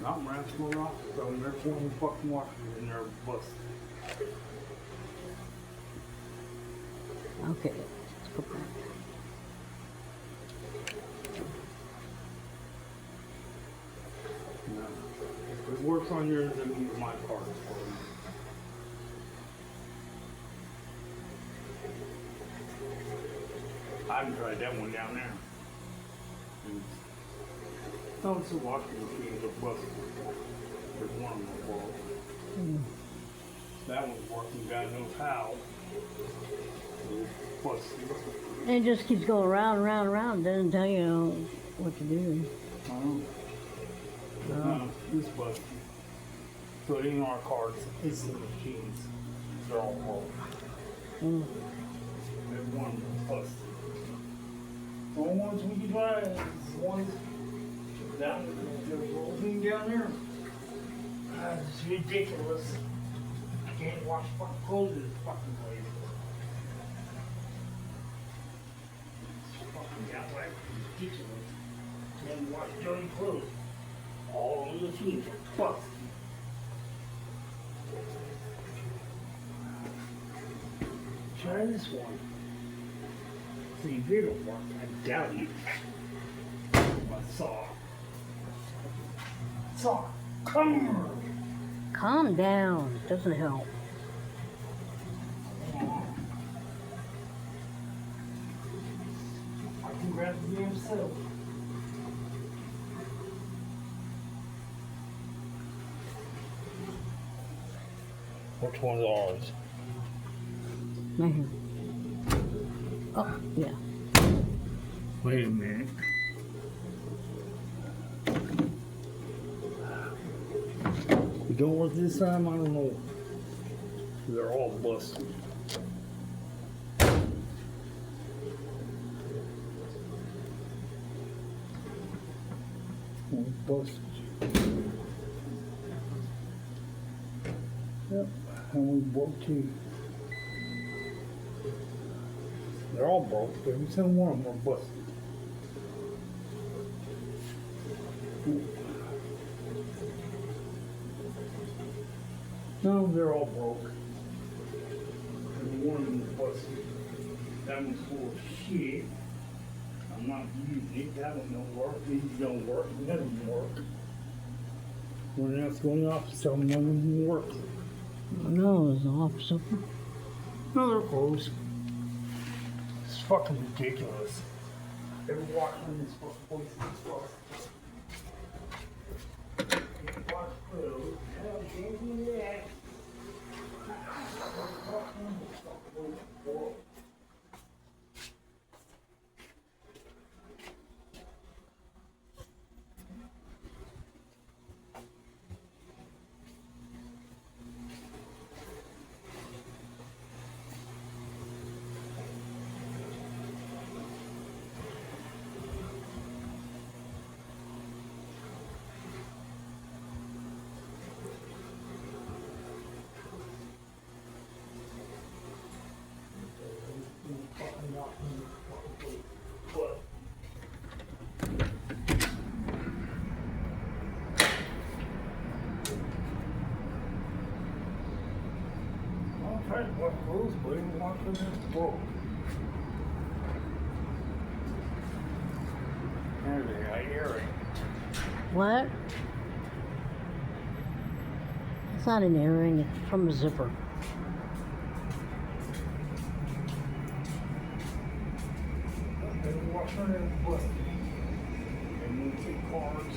Not Rascal Rock, so there's one fucking washer in there busted. Okay, let's go back. No. If it works on yours, then use my card for you. I haven't tried that one down there. No, it's a washing machine, but busted. There's one of them broke. That one's working, God knows how. Busted. And it just keeps going round and round and round. Doesn't tell you what to do. No, it's busted. So it ain't our cards, it's the machines. They're all broke. Every one of them busted. The only ones we can buy is the ones down there. There's a whole thing down there. It's ridiculous. I can't wash fucking clothes in this fucking place. It's fucking downright ridiculous. Can't wash dirty clothes. All the machines are busted. Try this one. See if it'll work. I doubt it. I saw. Come on. Calm down. Doesn't help. I can grab the damn soap. Which one's ours? Right here. Oh, yeah. Wait a minute. If it don't work this time, I don't know. They're all busted. All busted. Yep, and we broke two. They're all broke, but every single one of them are busted. No, they're all broke. Every one of them is busted. That one's full of shit. I'm not using it. That one don't work. These don't work. None of them work. When else going off, so none of them work. No, it's the office open. No, they're closed. It's fucking ridiculous. Every walk in this fucking place is busted. Can't wash clothes. Hell, can't do that. But I'm trying to wash clothes, but even washing this broke. There they are, airing. What? It's not an earring. It's from a zipper. They wash on it, but they move the cars.